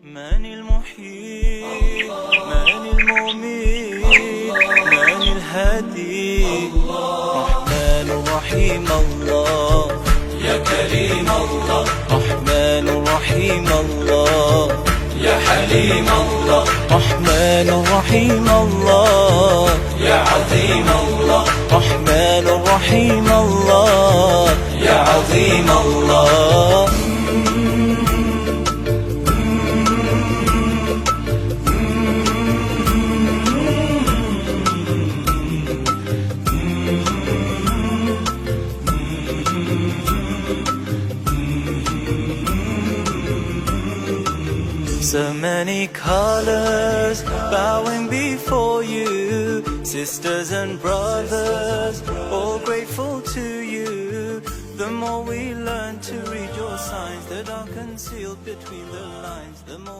من المحيي من المميت من الهادي رحمن رحيم الله يا كريم الله رحمن رحيم الله يا حليم الله رحمن رحيم الله يا عظيم الله رحمن رحيم الله يا عظيم الله So many colors bowing before you, sisters and brothers, all grateful to you. The more we learn to read your signs that are concealed between the lines, the more